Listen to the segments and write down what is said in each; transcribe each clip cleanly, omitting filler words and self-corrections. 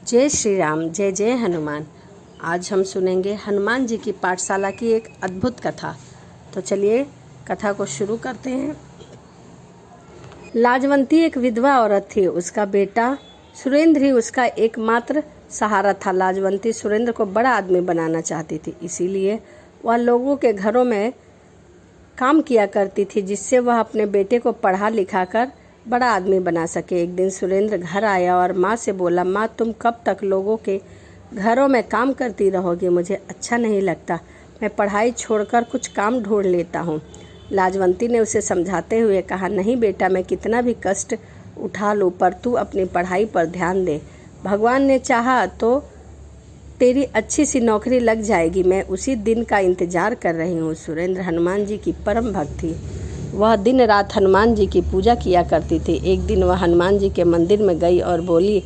जय श्री राम, जय जय हनुमान। आज हम सुनेंगे हनुमान जी की पाठशाला की एक अद्भुत कथा। तो चलिए कथा को शुरू करते हैं। लाजवंती एक विधवा औरत थी। उसका बेटा सुरेंद्र ही उसका एकमात्र सहारा था। लाजवंती सुरेंद्र को बड़ा आदमी बनाना चाहती थी, इसीलिए वह लोगों के घरों में काम किया करती थी, जिससे वह अपने बेटे को पढ़ा लिखा कर बड़ा आदमी बना सके। एक दिन सुरेंद्र घर आया और माँ से बोला, माँ तुम कब तक लोगों के घरों में काम करती रहोगी? मुझे अच्छा नहीं लगता, मैं पढ़ाई छोड़कर कुछ काम ढूंढ लेता हूँ। लाजवंती ने उसे समझाते हुए कहा, नहीं बेटा, मैं कितना भी कष्ट उठा लूँ, पर तू अपनी पढ़ाई पर ध्यान दे। भगवान ने चाहा तो तेरी अच्छी सी नौकरी लग जाएगी। मैं उसी दिन का इंतजार कर रही हूँ। सुरेंद्र हनुमान जी की परम भक्त थी। वह दिन रात हनुमान जी की पूजा किया करती थी। एक दिन वह हनुमान जी के मंदिर में गई और बोली,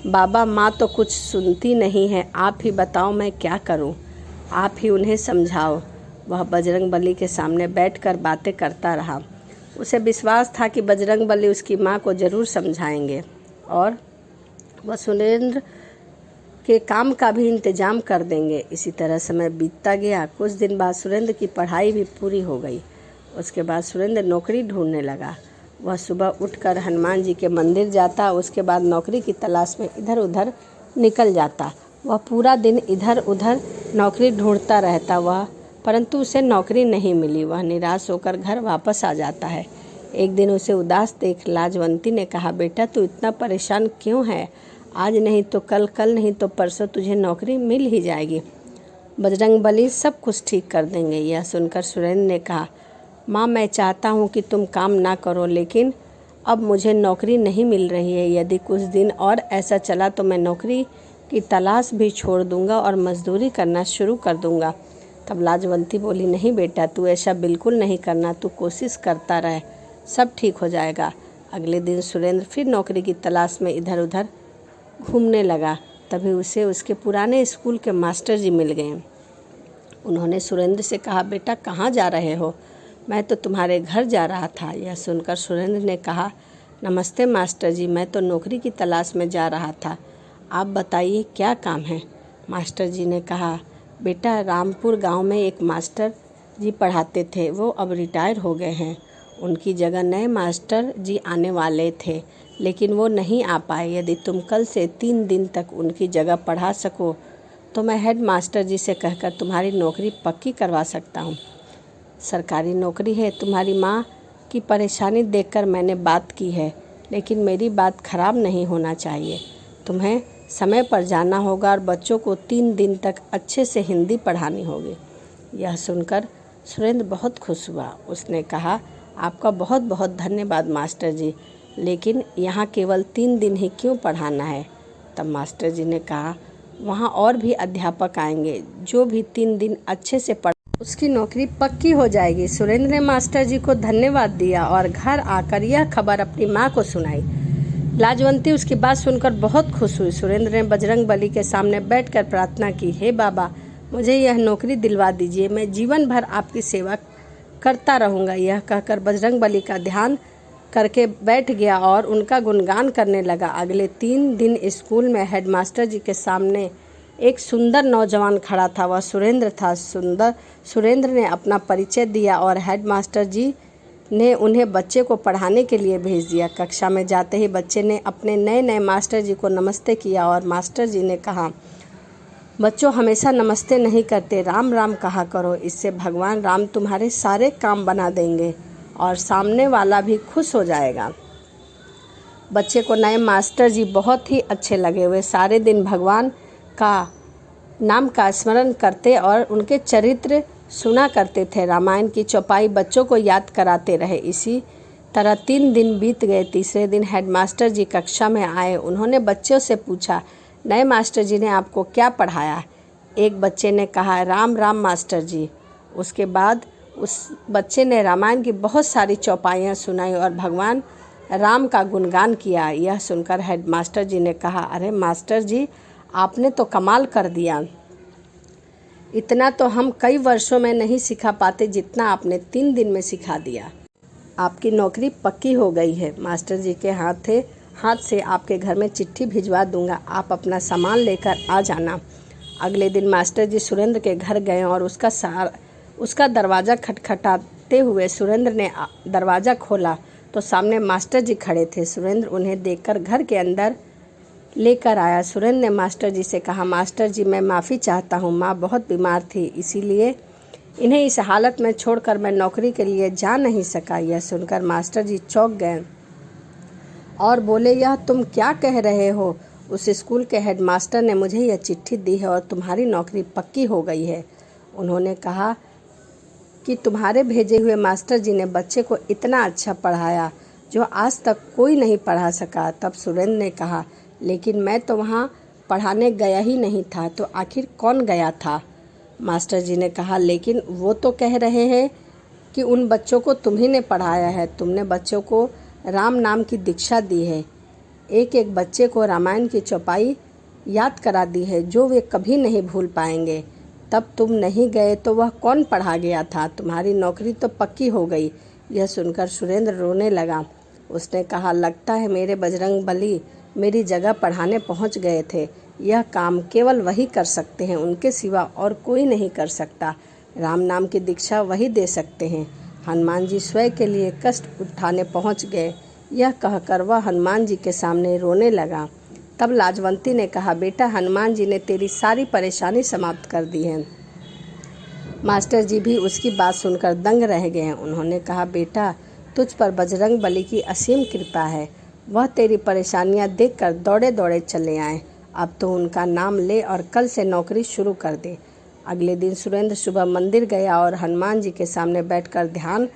बाबा माँ तो कुछ सुनती नहीं है, आप ही बताओ मैं क्या करूँ, आप ही उन्हें समझाओ। वह बजरंगबली के सामने बैठकर बातें करता रहा। उसे विश्वास था कि बजरंगबली उसकी माँ को जरूर समझाएंगे और वह सुरेंद्र के काम का भी इंतजाम कर देंगे। इसी तरह समय बीतता गया। कुछ दिन बाद सुरेंद्र की पढ़ाई भी पूरी हो गई। उसके बाद सुरेंद्र नौकरी ढूंढने लगा। वह सुबह उठकर हनुमान जी के मंदिर जाता, उसके बाद नौकरी की तलाश में इधर उधर निकल जाता। वह पूरा दिन इधर उधर नौकरी ढूंढता रहता, परंतु उसे नौकरी नहीं मिली। वह निराश होकर घर वापस आ जाता है। एक दिन उसे उदास देख लाजवंती ने कहा, बेटा तू इतना परेशान क्यों है? आज नहीं तो कल, कल नहीं तो परसों तुझे नौकरी मिल ही जाएगी। बजरंगबली सब कुछ ठीक कर देंगे। यह सुनकर सुरेंद्र ने कहा, माँ मैं चाहता हूँ कि तुम काम ना करो, लेकिन अब मुझे नौकरी नहीं मिल रही है। यदि कुछ दिन और ऐसा चला तो मैं नौकरी की तलाश भी छोड़ दूँगा और मजदूरी करना शुरू कर दूँगा। तब लाजवंती बोली, नहीं बेटा, तू ऐसा बिल्कुल नहीं करना, तू कोशिश करता रह, सब ठीक हो जाएगा। अगले दिन सुरेंद्र फिर नौकरी की तलाश में इधर उधर घूमने लगा। तभी उसे उसके पुराने स्कूल के मास्टर जी मिल गए। उन्होंने सुरेंद्र से कहा, बेटा कहाँ जा रहे हो? मैं तो तुम्हारे घर जा रहा था। यह सुनकर सुरेंद्र ने कहा, नमस्ते मास्टर जी, मैं तो नौकरी की तलाश में जा रहा था, आप बताइए क्या काम है? मास्टर जी ने कहा, बेटा रामपुर गांव में एक मास्टर जी पढ़ाते थे, वो अब रिटायर हो गए हैं। उनकी जगह नए मास्टर जी आने वाले थे, लेकिन वो नहीं आ पाए। यदि तुम कल से 3 दिन तक उनकी जगह पढ़ा सको तो मैं हेड मास्टर जी से कहकर तुम्हारी नौकरी पक्की करवा सकता हूँ। सरकारी नौकरी है। तुम्हारी माँ की परेशानी देखकर मैंने बात की है, लेकिन मेरी बात खराब नहीं होना चाहिए। तुम्हें समय पर जाना होगा और बच्चों को 3 दिन तक अच्छे से हिंदी पढ़ानी होगी। यह सुनकर सुरेंद्र बहुत खुश हुआ। उसने कहा, आपका बहुत बहुत धन्यवाद मास्टर जी, लेकिन यहाँ केवल 3 दिन ही क्यों पढ़ाना है? तब मास्टर जी ने कहा, वहाँ और भी अध्यापक आएंगे, जो भी 3 दिन अच्छे से उसकी नौकरी पक्की हो जाएगी। सुरेंद्र ने मास्टर जी को धन्यवाद दिया और घर आकर यह खबर अपनी माँ को सुनाई। लाजवंती उसकी बात सुनकर बहुत खुश हुई। सुरेंद्र ने बजरंगबली के सामने बैठकर प्रार्थना की, हे बाबा, मुझे यह नौकरी दिलवा दीजिए, मैं जीवन भर आपकी सेवा करता रहूँगा। यह कहकर बजरंगबली का ध्यान करके बैठ गया और उनका गुणगान करने लगा। अगले 3 दिन स्कूल में हेडमास्टर जी के सामने एक सुंदर नौजवान खड़ा था। वह सुरेंद्र था। सुरेंद्र ने अपना परिचय दिया और हेडमास्टर जी ने उन्हें बच्चे को पढ़ाने के लिए भेज दिया। कक्षा में जाते ही बच्चे ने अपने नए नए मास्टर जी को नमस्ते किया और मास्टर जी ने कहा, बच्चों हमेशा नमस्ते नहीं करते, राम राम कहा करो, इससे भगवान राम तुम्हारे सारे काम बना देंगे और सामने वाला भी खुश हो जाएगा। बच्चे को नए मास्टर जी बहुत ही अच्छे लगे। वे सारे दिन भगवान का नाम का स्मरण करते और उनके चरित्र सुना करते थे। रामायण की चौपाई बच्चों को याद कराते रहे। इसी तरह 3 दिन बीत गए। तीसरे दिन हेडमास्टर जी कक्षा में आए। उन्होंने बच्चों से पूछा, नए मास्टर जी ने आपको क्या पढ़ाया? एक बच्चे ने कहा, राम राम मास्टर जी। उसके बाद उस बच्चे ने रामायण की बहुत सारी चौपाइयाँ सुनाई और भगवान राम का गुणगान किया। यह सुनकर हेडमास्टर जी ने कहा, अरे मास्टर जी, आपने तो कमाल कर दिया। इतना तो हम कई वर्षों में नहीं सिखा पाते जितना आपने 3 दिन में सिखा दिया। आपकी नौकरी पक्की हो गई है। मास्टर जी के हाथ से आपके घर में चिट्ठी भिजवा दूंगा, आप अपना सामान लेकर आ जाना। अगले दिन मास्टर जी सुरेंद्र के घर गए और उसका दरवाज़ा खटखटाते हुए सुरेंद्र ने दरवाज़ा खोला तो सामने मास्टर जी खड़े थे। सुरेंद्र उन्हें देखकर घर के अंदर लेकर आया। सुरेंद्र ने मास्टर जी से कहा, मास्टर जी मैं माफ़ी चाहता हूँ, माँ बहुत बीमार थी, इसीलिए इन्हें इस हालत में छोड़कर मैं नौकरी के लिए जा नहीं सका। यह सुनकर मास्टर जी चौंक गए और बोले, यह तुम क्या कह रहे हो? उस स्कूल के हेडमास्टर ने मुझे यह चिट्ठी दी है और तुम्हारी नौकरी पक्की हो गई है। उन्होंने कहा कि तुम्हारे भेजे हुए मास्टर जी ने बच्चे को इतना अच्छा पढ़ाया जो आज तक कोई नहीं पढ़ा सका। तब सुरेंद्र ने कहा, लेकिन मैं तो वहाँ पढ़ाने गया ही नहीं था, तो आखिर कौन गया था? मास्टर जी ने कहा, लेकिन वो तो कह रहे हैं कि उन बच्चों को तुम्ही ने पढ़ाया है, तुमने बच्चों को राम नाम की दीक्षा दी है, एक एक बच्चे को रामायण की चौपाई याद करा दी है जो वे कभी नहीं भूल पाएंगे। तब तुम नहीं गए तो वह कौन पढ़ा गया था? तुम्हारी नौकरी तो पक्की हो गई। यह सुनकर सुरेंद्र रोने लगा। उसने कहा, लगता है मेरे बजरंग बली मेरी जगह पढ़ाने पहुंच गए थे। यह काम केवल वही कर सकते हैं, उनके सिवा और कोई नहीं कर सकता। राम नाम की दीक्षा वही दे सकते हैं। हनुमान जी स्वयं के लिए कष्ट उठाने पहुंच गए। यह कहकर वह हनुमान जी के सामने रोने लगा। तब लाजवंती ने कहा, बेटा हनुमान जी ने तेरी सारी परेशानी समाप्त कर दी है। मास्टर जी भी उसकी बात सुनकर दंग रह गए। उन्होंने कहा, बेटा तुझ पर बजरंग बली की असीम कृपा है, वह तेरी परेशानियां देखकर दौड़े दौड़े चले आए। अब तो उनका नाम ले और कल से नौकरी शुरू कर दे। अगले दिन सुरेंद्र सुबह मंदिर गया और हनुमान जी के सामने बैठकर ध्यान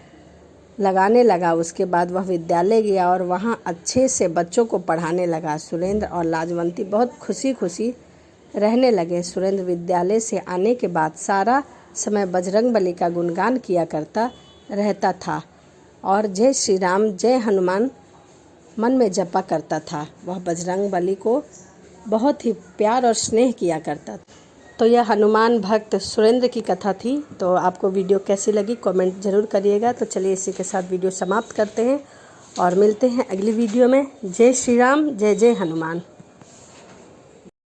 लगाने लगा। उसके बाद वह विद्यालय गया और वहाँ अच्छे से बच्चों को पढ़ाने लगा। सुरेंद्र और लाजवंती बहुत खुशी खुशी रहने लगे। सुरेंद्र विद्यालय से आने के बाद सारा समय बजरंग बली का गुणगान किया करता रहता था और जय श्री राम जय हनुमान मन में जपा करता था। वह बजरंग बली को बहुत ही प्यार और स्नेह किया करता था। तो यह हनुमान भक्त सुरेंद्र की कथा थी। तो आपको वीडियो कैसी लगी कमेंट ज़रूर करिएगा। तो चलिए इसी के साथ वीडियो समाप्त करते हैं और मिलते हैं अगली वीडियो में। जय श्री राम जय जय हनुमान।